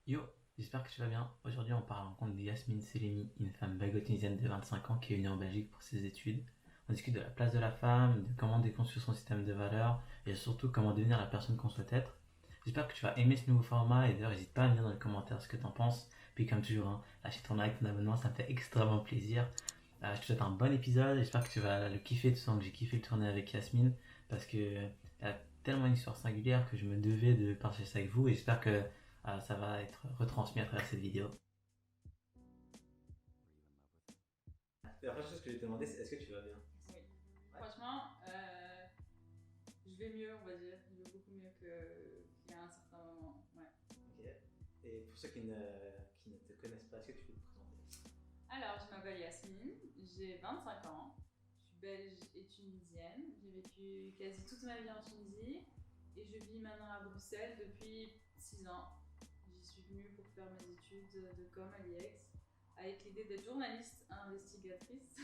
Yo, j'espère que tu vas bien. Aujourd'hui, on parle en compte de Yasmine Selemi, une femme bago-tunisienne de 25 ans qui est venue en Belgique pour ses études. On discute de la place de la femme, de comment déconstruire son système de valeurs et surtout comment devenir la personne qu'on souhaite être. J'espère que tu vas aimer ce nouveau format et d'ailleurs, n'hésite pas à me dire dans les commentaires ce que tu en penses. Puis, comme toujours, hein, lâcher ton like, ton abonnement, ça me fait extrêmement plaisir. Je te souhaite un bon épisode. J'espère que tu vas le kiffer. Tu sens que j'ai kiffé le tourner avec Yasmine parce que elle a tellement une histoire singulière que je me devais de partager ça avec vous et j'espère que ça va être retransmis à travers cette vidéo. La première chose que je vais te demander, c'est est-ce que tu vas bien? Oui. Ouais. Franchement, je vais mieux, on va dire. Je vais beaucoup mieux qu'il y a un certain moment. Ouais. Ok. Et pour ceux qui ne te connaissent pas, est-ce que tu peux te présenter? Alors, je m'appelle Yasmine, j'ai 25 ans, je suis belge et tunisienne. J'ai vécu quasi toute ma vie en Tunisie et je vis maintenant à Bruxelles depuis 6 ans. J'y suis venue pour faire mes études de com à l'IEX avec l'idée d'être journaliste investigatrice.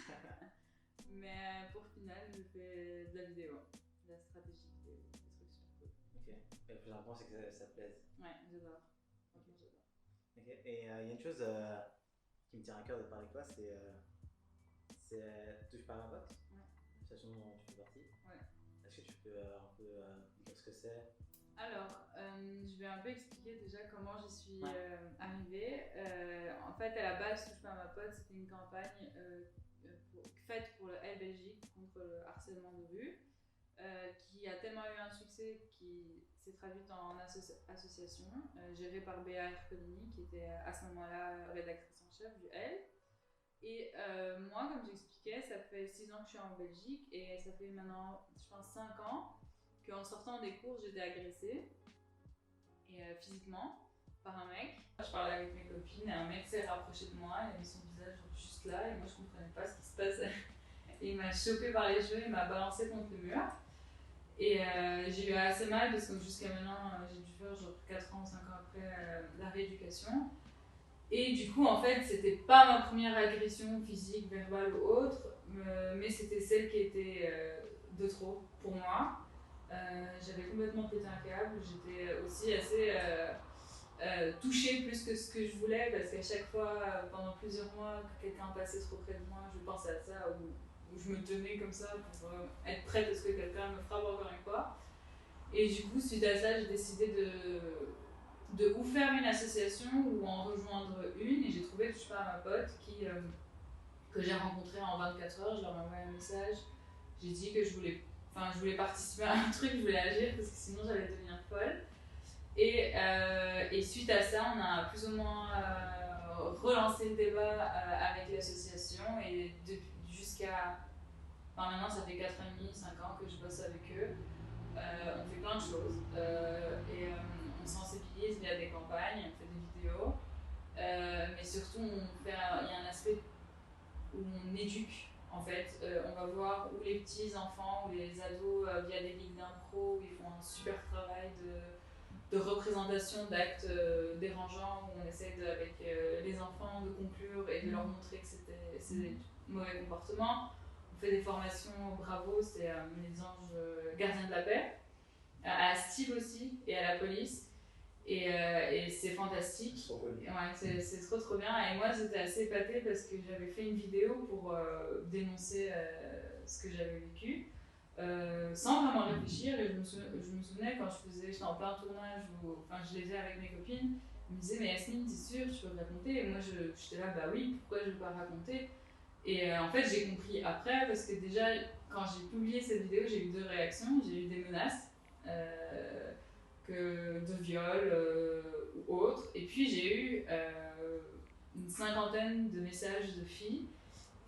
Mais pour final, je fais de la vidéo, de la stratégie vidéo, des trucs super cool. Ok. Et le plus important, c'est que ça te plaise. Ouais, j'adore. Franchement, j'adore. Ok. Et il y a une chose qui me tient à cœur de parler avec toi, c'est Touche pas à ma box, Ouais. l'association dont tu fais partie. Ouais. Est-ce que tu peux un peu dire ce que c'est? Alors, je vais un peu expliquer déjà comment j'y suis Ouais. arrivée. En fait, à la base, Touche pas à ma pote, c'était une campagne faite pour le L Belgique contre le harcèlement de rue, qui a tellement eu un succès qui s'est traduite en association gérée par Béa Ercolini, qui était à ce moment-là rédactrice en chef du L. Et moi, comme j'expliquais, ça fait 6 ans que je suis en Belgique et ça fait maintenant, je pense, 5 ans qu'en sortant des cours, j'étais agressée et physiquement par un mec. Je parlais avec mes copines et un mec s'est rapproché de moi, il avait son visage juste là et moi je comprenais pas ce qui se passait. Et il m'a chopé par les cheveux, il m'a balancé contre le mur. Et j'ai eu assez mal parce que jusqu'à maintenant, j'ai dû faire genre 4 ans, 5 ans après la rééducation. Et du coup, en fait, c'était pas ma première agression physique, verbale ou autre, mais c'était celle qui était de trop pour moi. J'avais complètement pété un câble. J'étais aussi assez touchée plus que ce que je voulais parce qu'à chaque fois, pendant plusieurs mois, que quelqu'un passait trop près de moi, je pensais à ça ou je me tenais comme ça pour être prête à ce que quelqu'un me frappe encore une fois. Et du coup, suite à ça, j'ai décidé de ou faire une association ou en rejoindre une et j'ai trouvé Touche pas à ma pote que j'ai rencontré en 24 heures. Je leur ai envoyé un message, j'ai dit que je voulais participer à un truc, je voulais agir parce que sinon j'allais devenir folle. Et suite à ça, on a plus ou moins relancé le débat avec l'association et jusqu'à maintenant ça fait 4 ans et demi, 5 ans que je bosse avec eux. On fait plein de choses on sensibilise via des campagnes, on fait des vidéos, mais surtout il y a un aspect où on éduque en fait. On va voir où les petits enfants ou les ados via des ligues d'impro où ils font un super travail de représentation d'actes dérangeants où on essaie avec les enfants de conclure et de leur montrer que c'est des mauvais comportements. On fait des formations Bravo, c'est les anges gardiens de la paix, à Steve aussi et à la police. Et c'est fantastique. Ouais, c'est trop trop bien. Et moi j'étais assez épatée parce que j'avais fait une vidéo pour dénoncer ce que j'avais vécu. Sans vraiment réfléchir, et je me souvenais quand j'étais en plein tournage, enfin je les faisais avec mes copines, ils me disaient mais Yasmine t'es sûre tu peux raconter? Et moi j'étais là bah oui, pourquoi je ne veux pas raconter? Et en fait j'ai compris après parce que déjà quand j'ai publié cette vidéo j'ai eu deux réactions, j'ai eu des menaces de viol ou autre, et puis j'ai eu une cinquantaine de messages de filles,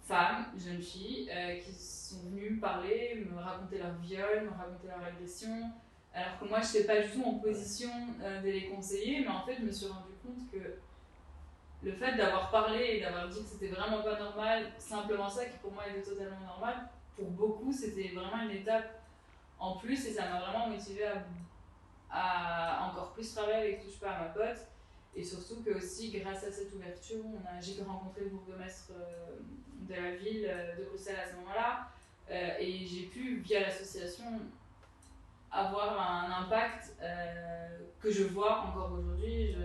femmes, jeunes filles, qui sont venues me parler, me raconter leur viol, me raconter leur agression, alors que moi je n'étais pas du tout en position de les conseiller, mais en fait je me suis rendu compte que le fait d'avoir parlé et d'avoir dit que c'était vraiment pas normal, simplement ça qui pour moi était totalement normal, pour beaucoup c'était vraiment une étape en plus et ça m'a vraiment motivée à encore plus travailler avec Touche pas à ma pote. Et surtout que aussi grâce à cette ouverture, j'ai pu rencontrer le bourgmestre de la ville de Bruxelles à ce moment-là. Et j'ai pu, via l'association, avoir un impact que je vois encore aujourd'hui.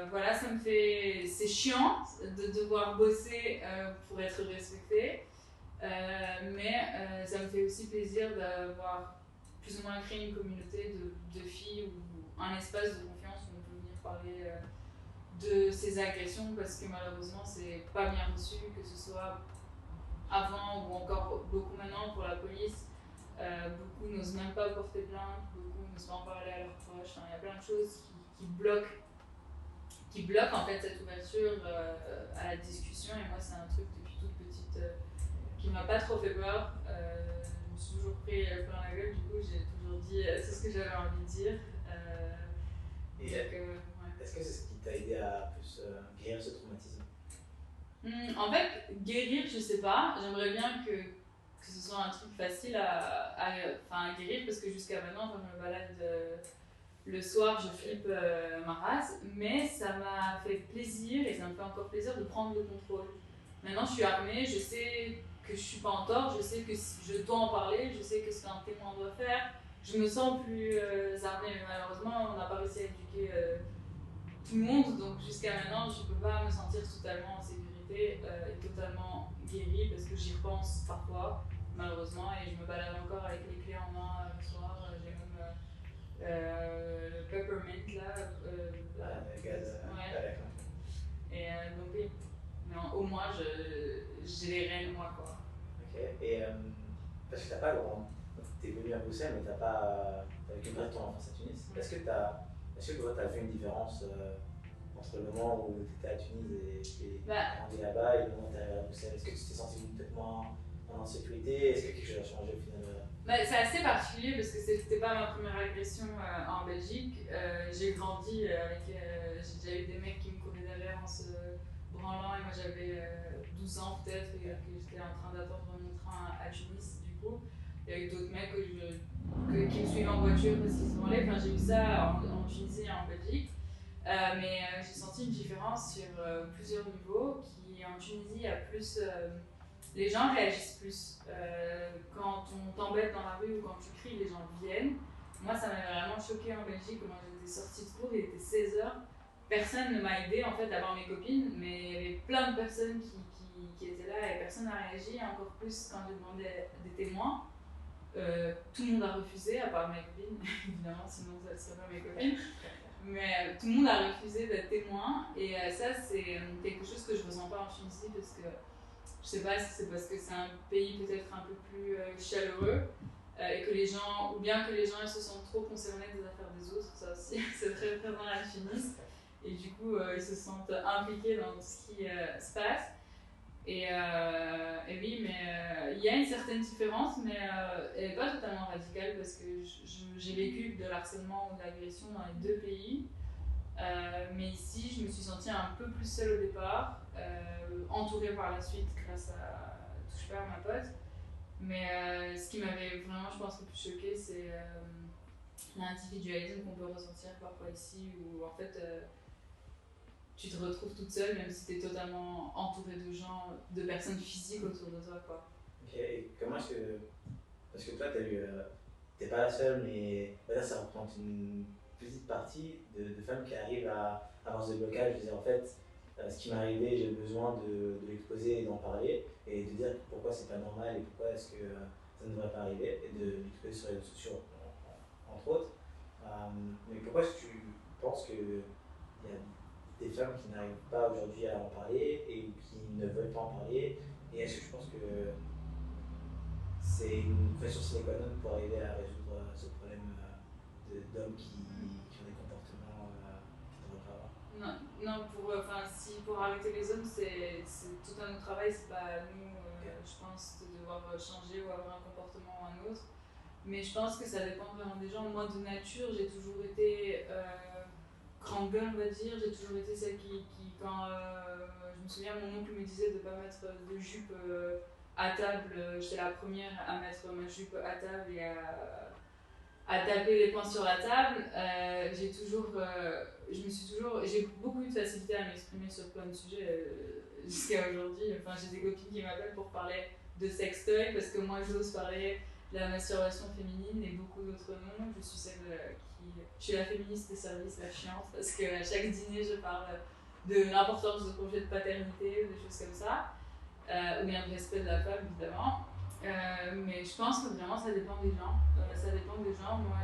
voilà, c'est chiant de devoir bosser pour être respecté, mais ça me fait aussi plaisir d'avoir plus ou moins créé une communauté de filles ou un espace de confiance où on peut venir parler de ces agressions, parce que malheureusement c'est pas bien reçu, que ce soit avant ou encore beaucoup maintenant pour la police. Beaucoup n'osent même pas porter plainte, beaucoup n'osent pas en parler à leurs proches. Il y a plein de choses qui bloquent en fait cette ouverture à la discussion. Et moi, c'est un truc depuis toute petite qui m'a pas trop fait peur. Je me suis toujours pris plein la gueule, du coup, j'ai toujours dit tout ce que j'avais envie de dire. Est-ce que c'est ce qui t'a aidé à plus guérir ce traumatisme? En fait, guérir, je sais pas. J'aimerais bien que ce soit un truc facile à guérir, parce que jusqu'à maintenant, quand je me balade le soir, je flippe ma race, mais ça m'a fait plaisir et ça me fait encore plaisir de prendre le contrôle. Maintenant, je suis armée, je sais que je suis pas en tort, je sais que je dois en parler, je sais que ce qu'un témoin doit faire. Je me sens plus armée, mais malheureusement, on n'a pas réussi à éduquer tout le monde, donc jusqu'à maintenant, je peux pas me sentir totalement en sécurité et totalement guérie, parce que j'y repense parfois, malheureusement, et je me balade encore avec les clés en main le soir. J'ai même le peppermint là, Le gaz à la clope. Et donc oui, mais au moins j'ai les rênes moi quoi. Ok, et parce que t'as pas grand, t'es venu à Bruxelles mais t'as vécu une ton enfance à Tunis. Est-ce que t'as vu une différence entre le moment où t'étais à Tunis et grandi là-bas et le moment où t'es arrivé à Bruxelles? Est-ce que tu t'es senti peut-être moins en insécurité? Est-ce que quelque chose a changé au final? C'est assez particulier parce que c'était pas ma première agression en Belgique. J'ai grandi avec. J'ai déjà eu des mecs qui me couraient derrière en se branlant, et moi j'avais 12 ans peut-être, et que j'étais en train d'attendre mon train à Tunis du coup. Il y a eu d'autres mecs qui me suivaient en voiture parce qu'ils se branlaient. Enfin, j'ai eu ça en Tunisie et en Belgique. Mais j'ai senti une différence sur plusieurs niveaux. En Tunisie, il y a plus. Les gens réagissent plus. Quand on t'embête dans la rue ou quand tu cries, les gens viennent. Moi, ça m'avait vraiment choqué en Belgique. Moi, j'étais sortie de cours, il était 16h. Personne ne m'a aidé en fait à voir mes copines, mais il y avait plein de personnes qui étaient là et personne n'a réagi. Et encore plus quand j'ai demandé des témoins. Tout le monde a refusé, à part mes copines, évidemment, sinon ça ne serait pas mes copines. Mais tout le monde a refusé d'être témoin. Et ça, c'est quelque chose que je ne ressens pas en Tunisie, parce que je sais pas si c'est parce que c'est un pays peut-être un peu plus chaleureux et que les gens, ou bien que les gens ils se sentent trop concernés des affaires des autres, ça aussi c'est très présent à la Tunisie, et du coup ils se sentent impliqués dans tout ce qui se passe. Et oui, mais il y a une certaine différence, mais elle n'est pas totalement radicale, parce que j'ai vécu de l'harcèlement ou de l'agression dans les deux pays. Mais ici, je me suis sentie un peu plus seule au départ, entourée par la suite grâce à Touche pas à ma pote. Mais ce qui m'avait vraiment, je pense, le plus choqué, c'est l'individualisme qu'on peut ressentir parfois ici, où en fait tu te retrouves toute seule, même si tu es totalement entourée de gens, de personnes physiques autour de toi, quoi. Ok, et comment est-ce que. Parce que toi, t'es pas la seule, mais là, ça représente une petite partie de femmes qui arrivent à avoir ce blocage, de dire en fait, ce qui m'est arrivé, j'ai besoin de l'exposer et d'en parler, et de dire pourquoi c'est pas normal et pourquoi est-ce que ça ne devrait pas arriver, et de l'exposer sur les réseaux sociaux, entre autres. Mais pourquoi est-ce que tu penses qu'il y a des femmes qui n'arrivent pas aujourd'hui à en parler et qui ne veulent pas en parler? Et est-ce que je pense que c'est une pression sine qua non pour arriver à résoudre ce problème d'hommes qui ont des comportements qu'ils ne devraient pas avoir? Non, pour arrêter les hommes, c'est tout un autre travail, c'est pas à nous, je pense, de devoir changer ou avoir un comportement ou un autre. Mais je pense que ça dépend vraiment des gens. Moi, de nature, j'ai toujours été grande gueule, on va dire. J'ai toujours été celle qui quand je me souviens, mon oncle me disait de ne pas mettre de jupe à table. J'étais la première à mettre ma jupe à table et à taper les poings sur la table. J'ai beaucoup eu de facilité à m'exprimer sur plein de sujets jusqu'à aujourd'hui. Enfin, j'ai des copines qui m'appellent pour parler de sextoy, parce que moi j'ose parler la masturbation féminine et beaucoup d'autres noms. Je suis je suis la féministe de service, la chiante, parce qu'à chaque dîner, je parle de l'importance du projet de paternité, ou des choses comme ça, ou bien de respect de la femme, évidemment. Mais je pense que vraiment, ça dépend des gens. Ça dépend des gens. Moi,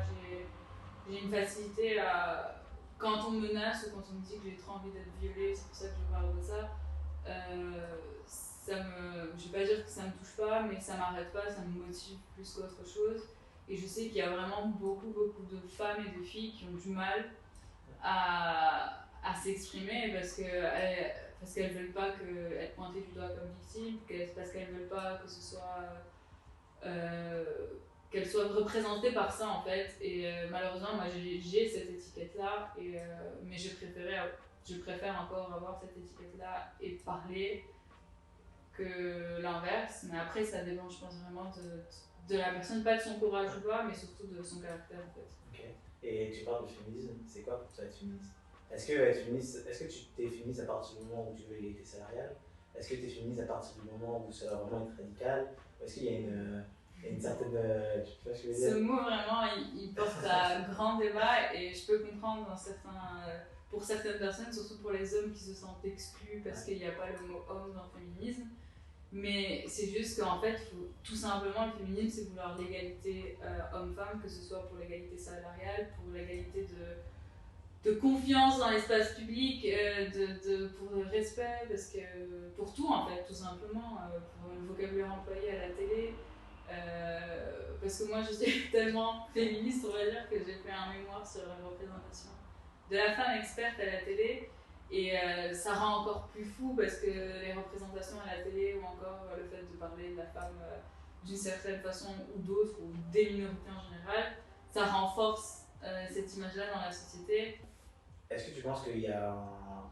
j'ai une facilité à... Quand on me menace ou quand on me dit que j'ai trop envie d'être violée, c'est pour ça que je parle de ça, je vais pas dire que ça me touche pas, mais ça m'arrête pas, ça me motive plus qu'autre chose. Et je sais qu'il y a vraiment beaucoup de femmes et de filles qui ont du mal à s'exprimer parce qu'elles veulent pas être pointées du doigt comme victime, parce qu'elles veulent pas que ce soit qu'elles soient représentées par ça en fait. Et malheureusement, moi j'ai cette étiquette là, mais je préfère encore avoir cette étiquette là et parler que l'inverse. Mais après, ça dépend, je pense, vraiment de la personne, pas de son courage ou pas, mais surtout de son caractère en fait. Ok. Et tu parles de féminisme, c'est quoi pour toi être féministe? Est-ce que tu t'es féministe à partir du moment où tu veux l'égalité salariale? Est-ce que tu es féministe à partir du moment où ça va vraiment être radical? Ou est-ce qu'il y a une certaine. Tu vois ce que je veux dire? Ce mot, vraiment, il porte à grand débat et je peux comprendre pour certaines personnes, surtout pour les hommes qui se sentent exclus parce qu'il n'y a pas le mot homme dans le féminisme. Mais c'est juste qu'en fait, tout simplement, le féminisme, c'est vouloir l'égalité homme-femme, que ce soit pour l'égalité salariale, pour l'égalité de confiance dans l'espace public, pour le respect, parce que pour tout en fait, tout simplement, pour le vocabulaire employé à la télé. Parce que moi je suis tellement féministe, on va dire, que j'ai fait un mémoire sur la représentation de la femme experte à la télé. Et ça rend encore plus fou parce que les représentations à la télé ou encore le fait de parler de la femme d'une certaine façon ou d'autre, ou des minorités en général, ça renforce cette image-là dans la société. Est-ce que tu penses qu'il y a un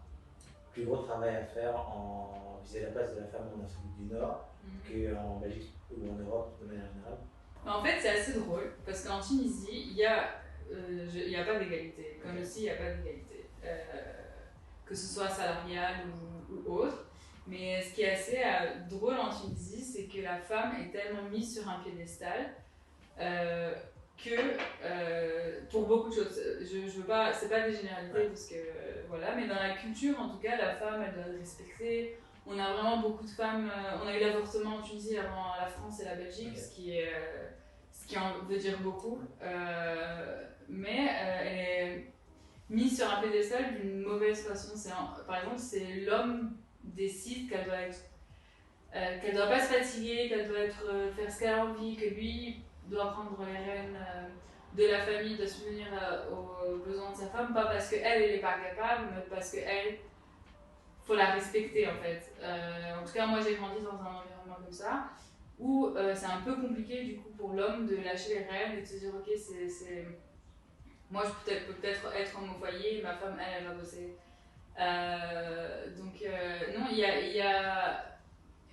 plus gros travail à faire en viser la place de la femme en Afrique du Nord qu'en Belgique ou en Europe de manière générale? En fait, c'est assez drôle parce qu'en Tunisie, il y a pas d'égalité. Comme ici, il n'y a pas d'égalité. Que ce soit salariale ou autre. Mais ce qui est assez drôle en Tunisie, c'est que la femme est tellement mise sur un piédestal que pour beaucoup de choses, je veux pas, c'est pas des généralités parce que voilà, mais dans la culture en tout cas, la femme elle doit être respectée. On a vraiment beaucoup de femmes, on a eu l'avortement en Tunisie avant la France et la Belgique, ce qui en veut dire beaucoup, mais elle est mise sur un pédestal d'une mauvaise façon. Par exemple, c'est l'homme décide qu'elle doit pas se fatiguer, qu'elle doit faire ce qu'elle a envie, que lui doit prendre les rênes de la famille, de subvenir aux besoins de sa femme, pas parce qu'elle n'est pas capable, mais parce qu'elle, faut la respecter en fait. En tout cas, moi j'ai grandi dans un environnement comme ça, où c'est un peu compliqué du coup pour l'homme de lâcher les rênes et de se dire ok, moi je peux peut-être être dans mon foyer, ma femme elle va bosser. Non, il y a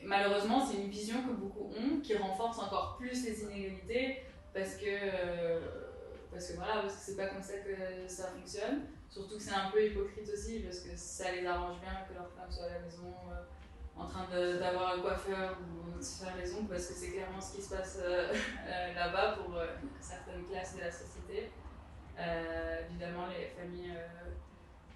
malheureusement, c'est une vision que beaucoup ont qui renforce encore plus les inégalités parce que voilà, parce que c'est pas comme ça que ça fonctionne. Surtout que c'est un peu hypocrite aussi parce que ça les arrange bien que leur femme soit à la maison en train d'avoir un coiffeur ou de se faire les ongles parce que c'est clairement ce qui se passe là-bas pour certaines classes de la société. Évidemment, les familles.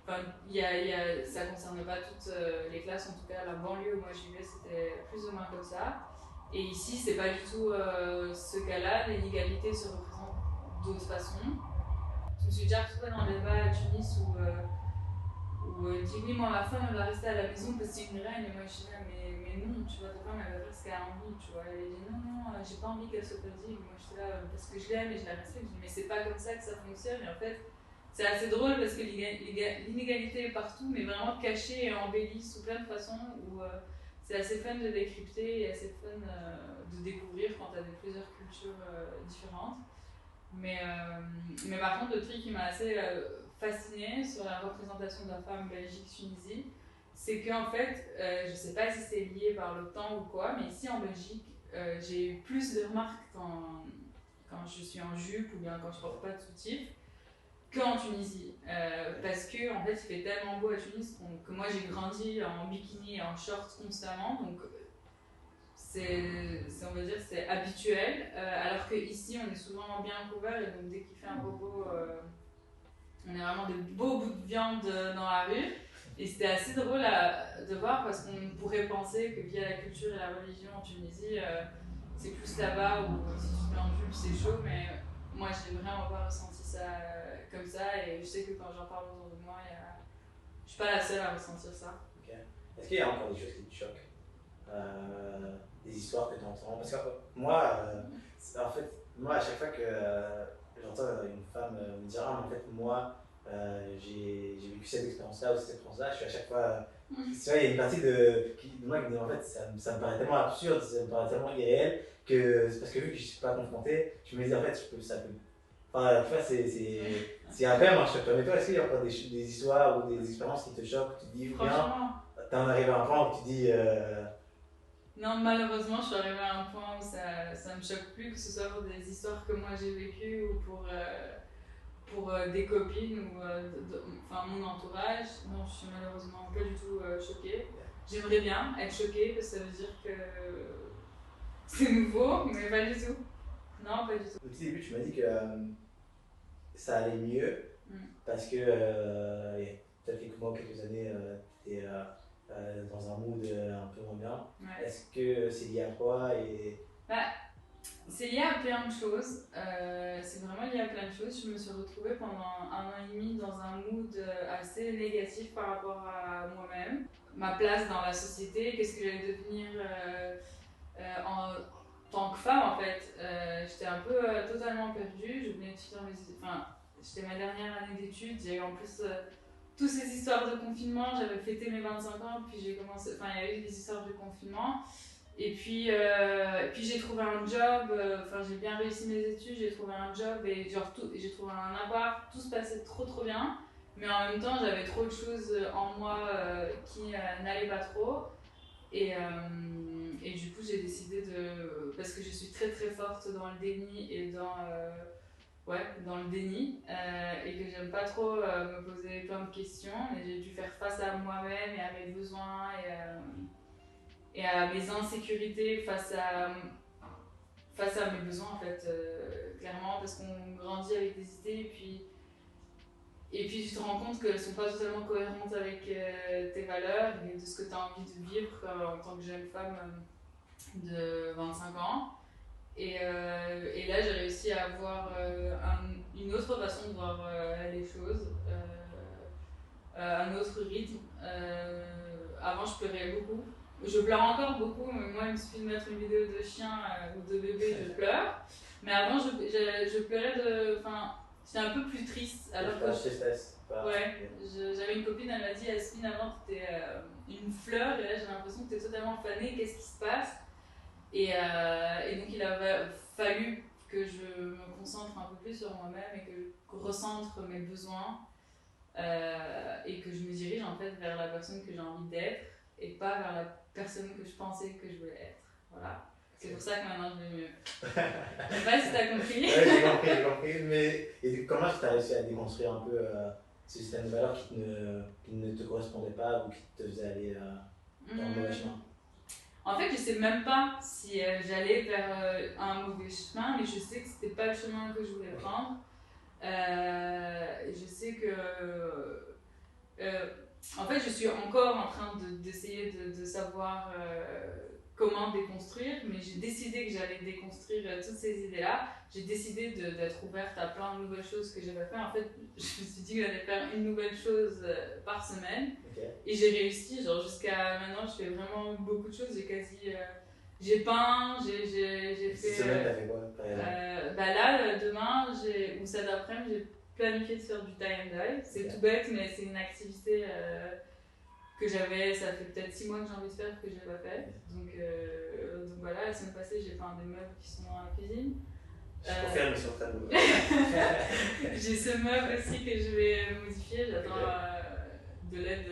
Ça ne concerne pas toutes les classes, en tout cas la banlieue où moi j'y vais c'était plus ou moins comme ça. Et ici c'est pas du tout ce cas-là, l'inégalité se représente d'autres façons. Je me suis déjà retrouvée dans le débat à Tunis où elle dit oui, moi ma femme elle va rester à la maison parce que c'est une reine, et moi je dis là mais non, tu vois, ta femme elle va faire ce qu'elle a envie, tu vois. Elle dit non, j'ai pas envie qu'elle se fatigue, moi je suis là parce que je l'aime et je la respecte, je dis mais c'est pas comme ça que ça fonctionne. Et en fait c'est assez drôle parce que l'inégalité est partout, mais vraiment cachée et embellie sous plein de façons où c'est assez fun de décrypter et assez fun de découvrir quand tu as plusieurs cultures différentes. Mais par contre, le truc qui m'a assez fascinée sur la représentation de la femme Belgique-Tunisie, c'est qu'en fait, je sais pas si c'est lié par le temps ou quoi, mais ici en Belgique, j'ai eu plus de remarques quand je suis en jupe ou bien quand je porte pas de soutif qu'en Tunisie, parce que en fait il fait tellement beau à Tunis que moi j'ai grandi en bikini et en shorts constamment, donc on va dire, c'est habituel, alors qu'ici, on est souvent bien couvert et donc dès qu'il fait un bobo, on a vraiment des beaux bouts de viande dans la rue. Et c'était assez drôle de voir parce qu'on pourrait penser que via la culture et la religion en Tunisie, c'est plus là-bas où si tu te mets en jupe, c'est chaud, mais moi, j'ai vraiment pas ressenti ça comme ça. Et je sais que quand j'en parle autour de moi, je suis pas la seule à ressentir ça. Ok. Est-ce qu'il y a encore des choses qui te choquent? Des histoires que tu entends? Parce que moi, en fait, moi, à chaque fois que j'entends une femme me dire, ah, mais en fait, moi, j'ai vécu cette expérience-là ou cette expérience-là, je suis à chaque fois. Tu vois, il y a une partie de moi qui me dit, en fait, ça me paraît tellement absurde, ça me paraît tellement irréel, que c'est parce que vu que je ne suis pas confronté, je me dis, en fait, ça peut. Enfin, tu vois, c'est un peu un choc. Mais toi, est-ce qu'il y a encore des histoires ou des expériences qui te choquent, tu te dis, bien, t'en arrives à un point où tu te dis. Non, malheureusement, je suis arrivée à un point où ça me choque plus, que ce soit pour des histoires que moi j'ai vécues ou pour des copines ou enfin mon entourage. Non, je suis malheureusement pas du tout choquée. J'aimerais bien être choquée parce que ça veut dire que c'est nouveau, mais pas du tout. Non, pas du tout. Au tout début, tu m'as dit que ça allait mieux parce que il y a peut-être quelques mois ou quelques années, tu étais dans un mood un peu moins bien. Ouais. Est-ce que c'est lié à quoi c'est lié à plein de choses. C'est vraiment lié à plein de choses. Je me suis retrouvée pendant 1 an et demi dans un mood assez négatif par rapport à moi-même. Ma place dans la société, qu'est-ce que j'allais devenir en tant que femme en fait. J'étais un peu totalement perdue. Je venais de finir c'était ma dernière année d'études. J'ai eu en plus toutes ces histoires de confinement. J'avais fêté mes 25 ans, puis il y a eu des histoires de confinement. Et puis j'ai trouvé un job, j'ai bien réussi mes études, j'ai trouvé un job et j'ai trouvé un appart, tout se passait trop bien. Mais en même temps, j'avais trop de choses en moi qui n'allaient pas trop. Et du coup, j'ai décidé parce que je suis très forte dans le déni et dans le déni et que j'aime pas trop me poser plein de questions. Et j'ai dû faire face à moi-même et à mes besoins et à mes insécurités face à mes besoins en fait, clairement, parce qu'on grandit avec des idées et puis tu te rends compte qu'elles sont pas totalement cohérentes avec tes valeurs et de ce que tu as envie de vivre en tant que jeune femme de 25 ans. Et là, j'ai réussi à avoir une autre façon de voir les choses, un autre rythme. Avant, je pleurais beaucoup. Je pleure encore beaucoup, mais moi, il me suffit de mettre une vidéo de chien ou de bébé, je pleure. Mais avant, je pleurais j'étais un peu plus triste. Alors que j'avais une copine, elle m'a dit, Yasmine, avant, tu étais une fleur, et là, j'ai l'impression que tu es totalement fanée, qu'est-ce qui se passe? Et donc, il avait fallu que je me concentre un peu plus sur moi-même et que je recentre mes besoins et que je me dirige en fait vers la personne que j'ai envie d'être et pas vers la personne que je pensais que je voulais être. Voilà. C'est pour ça que maintenant je vais mieux. Je sais pas si t'as compris. Ouais, j'ai compris. Mais et comment tu as réussi à déconstruire un peu ce système de valeurs qui ne te correspondait pas ou qui te faisait aller dans le mauvais chemin? En fait, je sais même pas si j'allais vers un mauvais chemin, mais je sais que c'était pas le chemin que je voulais prendre. Je sais que en fait, je suis encore en train d'essayer de savoir comment déconstruire, mais j'ai décidé que j'allais déconstruire toutes ces idées-là. J'ai décidé d'être ouverte à plein de nouvelles choses que j'avais fait. En fait, je me suis dit que j'allais faire une nouvelle chose par semaine. Okay. Et j'ai réussi. Genre, jusqu'à maintenant, je fais vraiment beaucoup de choses. J'ai peint, j'ai fait... Cette semaine, t'as fait quoi par exemple? Là, demain, ou cet après-midi, j'ai planifié de faire du tie and dye. C'est tout bête, mais c'est une activité que j'avais, ça fait peut-être 6 mois que j'ai envie de faire que je l'ai pas fait. Donc voilà, la semaine passée, j'ai peint des meubles qui sont dans la cuisine. Je confirme, ils sont très beaux. J'ai ce meuble aussi que je vais modifier, j'attends de l'aide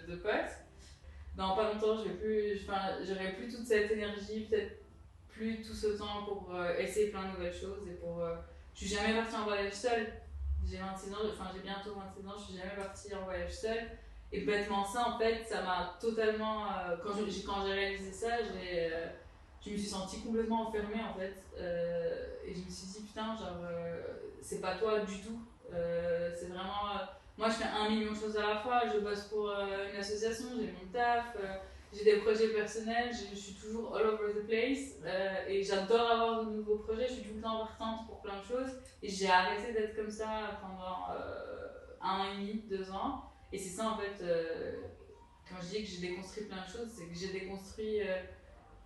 de potes. Dans pas longtemps, j'aurai plus toute cette énergie, peut-être plus tout ce temps pour essayer plein de nouvelles choses et je suis jamais partie en voyage seule. J'ai 26 ans, j'ai bientôt 26 ans, je suis jamais partie en voyage seule. Et bêtement ça, en fait, ça m'a totalement... quand j'ai réalisé ça, je me suis sentie complètement enfermée en fait. Et je me suis dit, putain, genre, c'est pas toi du tout. C'est vraiment. Moi, je fais 1 million de choses à la fois. Je bosse pour une association, j'ai mon taf, j'ai des projets personnels, je suis toujours all over the place. Et j'adore avoir de nouveaux projets, je suis tout le temps partante pour plein de choses. Et j'ai arrêté d'être comme ça pendant 1 an et demi, 2 ans. Et c'est ça en fait, quand je dis que j'ai déconstruit plein de choses, c'est que j'ai déconstruit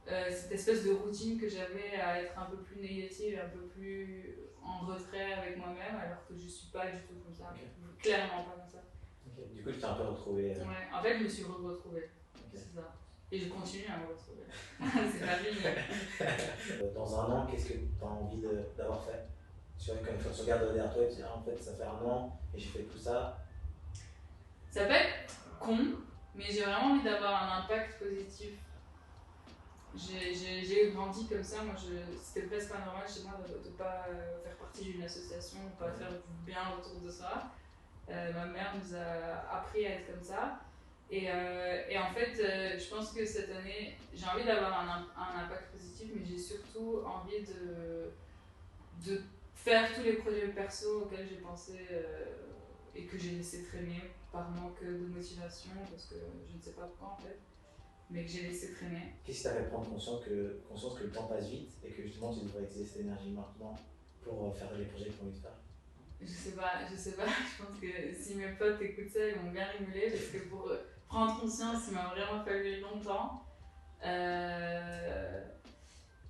cette espèce de routine que j'avais à être un peu plus négative, un peu plus en retrait avec moi-même, alors que je suis pas du tout comme ça, clairement pas comme ça. Okay. Du coup, tu t'es un peu retrouvée. Ouais, en fait, je me suis retrouvée. C'est ça. Et je continue à me retrouver. C'est pas fini. Dans 1 an, qu'est-ce que tu as envie d'avoir fait? Quand tu regardes derrière toi et tu dis, en fait, ça fait 1 an et j'ai fait tout ça. Ça peut être con, mais j'ai vraiment envie d'avoir un impact positif. J'ai grandi comme ça, moi c'était presque pas normal chez moi de ne pas faire partie d'une association, de ne pas faire du bien autour de ça. Ma mère nous a appris à être comme ça. Et en fait, je pense que cette année, j'ai envie d'avoir un impact positif, mais j'ai surtout envie de faire tous les projets perso auxquels j'ai pensé et que j'ai laissé traîner par manque de motivation, parce que je ne sais pas pourquoi en fait, mais que j'ai laissé traîner. Qu'est-ce qui t'a fait prendre conscience que le temps passe vite et que justement tu devrais utiliser cette énergie maintenant pour faire les projets que tu as envie de faire? Je sais pas, je pense que si mes potes écoutent ça, ils vont bien rigoler, parce que pour prendre conscience, il m'a vraiment fallu longtemps.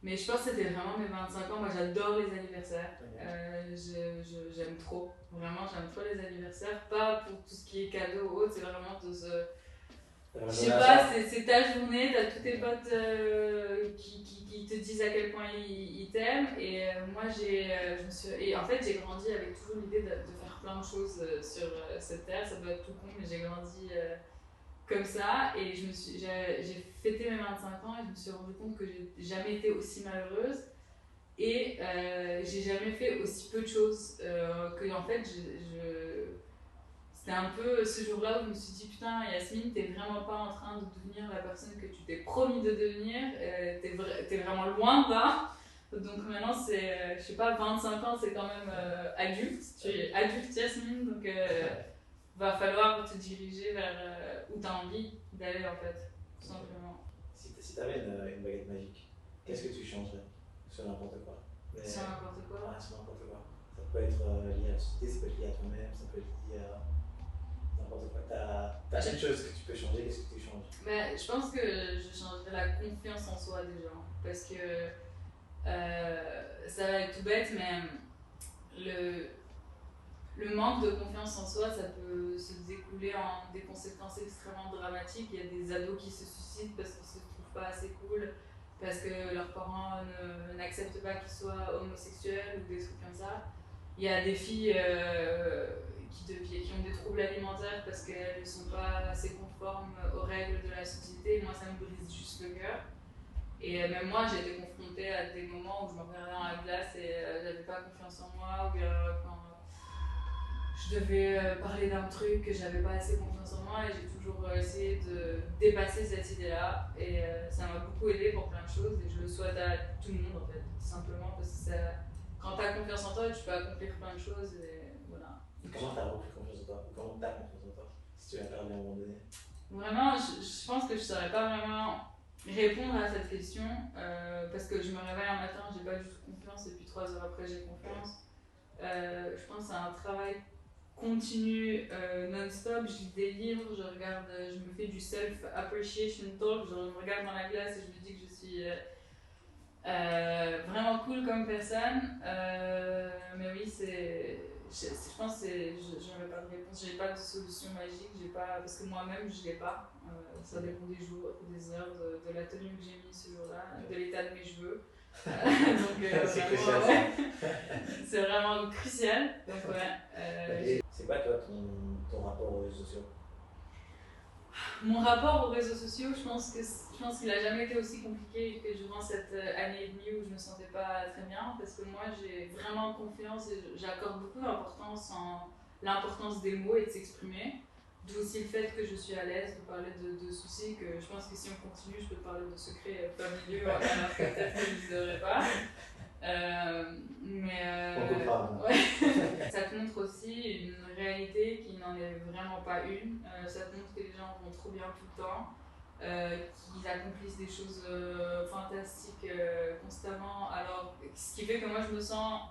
Mais je pense que c'était vraiment mes 25 ans. Moi, j'adore les anniversaires. J'aime trop. Vraiment, j'aime trop les anniversaires. Pas pour tout ce qui est cadeau ou autre, c'est vraiment de se. Je sais pas, c'est ta journée, t'as tous tes potes qui te disent à quel point ils t'aiment. Et moi, et en fait, j'ai grandi avec toujours l'idée de faire plein de choses sur cette terre. Ça doit être tout con, mais j'ai grandi comme ça. Et j'ai fêté mes 25 ans et je me suis rendu compte que j'ai jamais été aussi malheureuse. Et j'ai jamais fait aussi peu de choses. Que en fait, c'était un peu ce jour-là où je me suis dit, putain, Yasmine, t'es vraiment pas en train de devenir la personne que tu t'es promis de devenir, t'es vraiment loin de là. Donc maintenant, c'est, je sais pas, 25 ans, c'est quand même adulte. Tu es adulte, Yasmine, donc va falloir te diriger vers où t'as envie d'aller, en fait, tout simplement. Si t'avais une baguette magique, qu'est-ce que tu changerais sur n'importe quoi? Sur n'importe quoi? Ouais, sur n'importe quoi. Ça peut être lié à la société, ça peut être lié à toi-même, ça peut être lié à n'importe quoi. T'as une chose que tu peux changer, qu'est-ce que tu changes? Mais je pense que je changerais la confiance en soi déjà. Parce que ça va être tout bête, mais le manque de confiance en soi, ça peut se découler en des conséquences extrêmement dramatiques. Il y a des ados qui se suicident parce qu'ils se trouvent pas assez cool, parce que leurs parents n'acceptent pas qu'ils soient homosexuels ou des trucs comme ça. Il y a des filles qui ont des troubles alimentaires parce qu'elles ne sont pas assez conformes aux règles de la société. Moi, ça me brise juste le cœur. Et même moi, j'ai été confrontée à des moments où je me regardais dans la glace et j'avais pas confiance en moi, ou bien quand je devais parler d'un truc que j'avais pas assez confiance en moi, et j'ai toujours essayé de dépasser cette idée-là. Et ça m'a beaucoup aidé pour plein de choses, et je le souhaite à tout le monde en fait, tout simplement, parce que quand tu as confiance en toi, tu peux accomplir plein de choses, et voilà. Comment t'as repris confiance en toi? Ou comment t'as confiance en toi? Si tu l'as perdu à un moment donné. Vraiment, je pense que je saurais pas vraiment répondre à cette question, parce que je me réveille un matin, j'ai pas du tout confiance, et puis 3 heures après, j'ai confiance. Je pense que c'est un travail continu, non-stop. Je lis des livres, je me fais du self-appreciation talk, je me regarde dans la glace et je me dis que je suis vraiment cool comme personne. Mais oui, je pense que j'aurais pas de réponse, j'ai pas de solution magique, parce que moi-même je l'ai pas. Ça dépend des jours, des heures, de la tenue que j'ai mis ce jour-là, de l'état de mes cheveux. Donc c'est vraiment, crucial. c'est vraiment crucial. Donc ouais. C'est quoi toi ton rapport aux réseaux sociaux? Mon rapport aux réseaux sociaux, je pense qu'il a jamais été aussi compliqué que durant cette année et demie où je me sentais pas très bien, parce que moi j'ai vraiment confiance et j'accorde beaucoup d'importance en l'importance des mots et de s'exprimer. D'où aussi le fait que je suis à l'aise de parler de soucis, que je pense que si on continue, je peux parler de secrets familiaux alors que peut-être que je ne devrais pas. On comprend. Ouais. Ça te montre aussi une réalité qui n'en est vraiment pas une. Ça te montre que les gens vont trop bien tout le temps, qu'ils accomplissent des choses fantastiques constamment. Alors, ce qui fait que moi je sens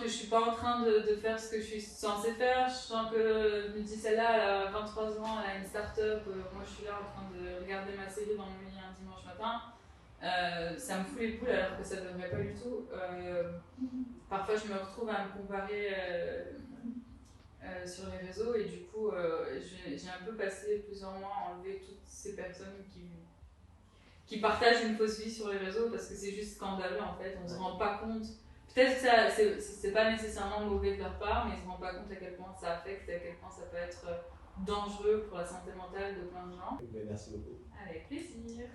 que je suis pas en train de faire ce que je suis censée faire. Je sens que je me dis, celle-là, elle a 23 ans, elle a une start-up. Moi, je suis là en train de regarder ma série dans mon lit un dimanche matin. Ça me fout les boules alors que ça ne devrait pas du tout. Parfois, je me retrouve à me comparer sur les réseaux et du coup, j'ai un peu passé plusieurs mois à enlever toutes ces personnes qui partagent une fausse vie sur les réseaux parce que c'est juste scandaleux en fait. On ne se rend pas compte. Peut-être que c'est pas nécessairement mauvais de leur part, mais ils ne se rendent pas compte à quel point ça affecte, à quel point ça peut être dangereux pour la santé mentale de plein de gens. Merci beaucoup. Avec plaisir.